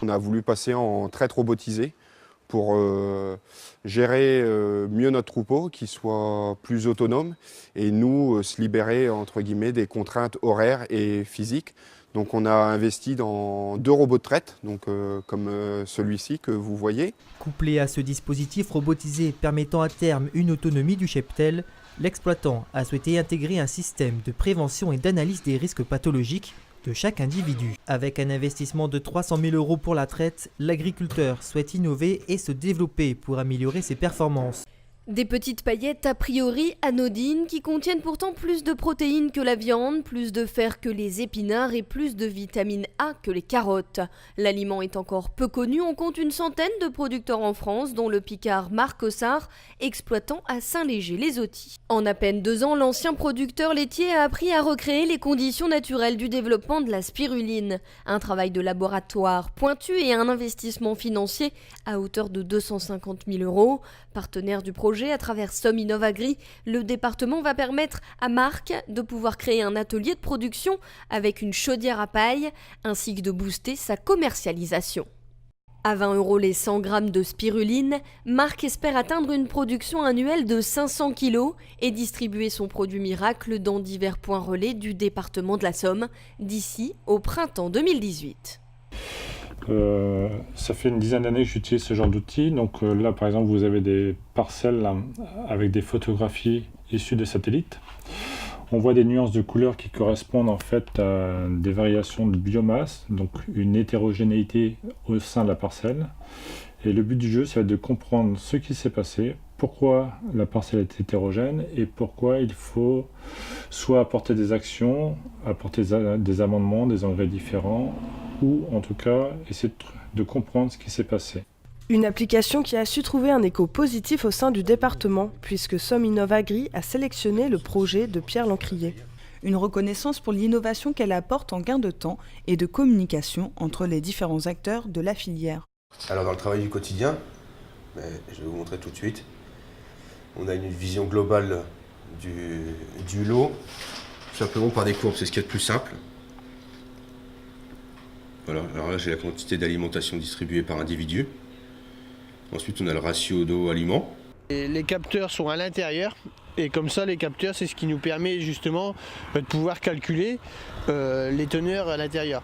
On a voulu passer en traite robotisée pour gérer mieux notre troupeau, qu'il soit plus autonome et nous se libérer entre guillemets des contraintes horaires et physiques. Donc on a investi dans 2 robots de traite, donc, comme celui-ci que vous voyez. Couplé à ce dispositif robotisé permettant à terme une autonomie du cheptel, l'exploitant a souhaité intégrer un système de prévention et d'analyse des risques pathologiques de chaque individu. Avec un investissement de 300 000 € pour la traite, l'agriculteur souhaite innover et se développer pour améliorer ses performances. Des petites paillettes a priori anodines qui contiennent pourtant plus de protéines que la viande, plus de fer que les épinards et plus de vitamine A que les carottes. L'aliment est encore peu connu, on compte une centaine de producteurs en France, dont le Picard Marc Ossard, exploitant à Saint-Léger-les-Autils. En à peine 2 ans, l'ancien producteur laitier a appris à recréer les conditions naturelles du développement de la spiruline. Un travail de laboratoire pointu et un investissement financier à hauteur de 250 000 €. Partenaire du projet à travers Somme Innovagri, le département va permettre à Marc de pouvoir créer un atelier de production avec une chaudière à paille, ainsi que de booster sa commercialisation. À 20 € les 100 grammes de spiruline, Marc espère atteindre une production annuelle de 500 kg et distribuer son produit miracle dans divers points relais du département de la Somme d'ici au printemps 2018. Ça fait une dizaine d'années que j'utilise ce genre d'outils. Donc là, par exemple, vous avez des parcelles là, avec des photographies issues de satellites. On voit des nuances de couleurs qui correspondent en fait à des variations de biomasse, donc une hétérogénéité au sein de la parcelle. Et le but du jeu, ça va être de comprendre ce qui s'est passé, pourquoi la parcelle est hétérogène et pourquoi il faut soit apporter des actions, apporter des amendements, des engrais différents, ou en tout cas essayer de comprendre ce qui s'est passé. Une application qui a su trouver un écho positif au sein du département, puisque Somme Innovagri a sélectionné le projet de Pierre Lancrier. Une reconnaissance pour l'innovation qu'elle apporte en gain de temps et de communication entre les différents acteurs de la filière. Alors dans le travail du quotidien, je vais vous montrer tout de suite, on a une vision globale du lot, tout simplement par des courbes, c'est ce qu'il y a de plus simple. Voilà, alors là j'ai la quantité d'alimentation distribuée par individu. Ensuite on a le ratio d'eau-aliment. Les capteurs sont à l'intérieur et comme ça les capteurs c'est ce qui nous permet justement de pouvoir calculer les teneurs à l'intérieur.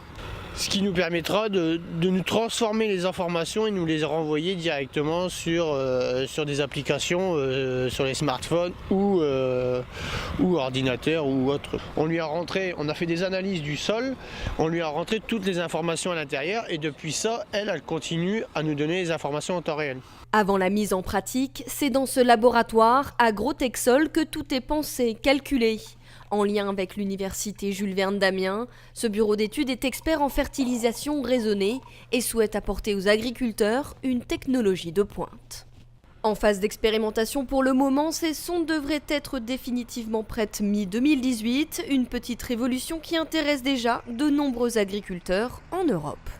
Ce qui nous permettra de nous transformer les informations et nous les renvoyer directement sur des applications sur les smartphones ou ordinateurs ou autres. On a fait des analyses du sol, on lui a rentré toutes les informations à l'intérieur et depuis ça, elle continue à nous donner les informations en temps réel. Avant la mise en pratique, c'est dans ce laboratoire Agrotexol que tout est pensé, calculé. En lien avec l'université Jules Verne d'Amiens, ce bureau d'études est expert en fertilisation raisonnée et souhaite apporter aux agriculteurs une technologie de pointe. En phase d'expérimentation pour le moment, ces sondes devraient être définitivement prêtes mi-2018, une petite révolution qui intéresse déjà de nombreux agriculteurs en Europe.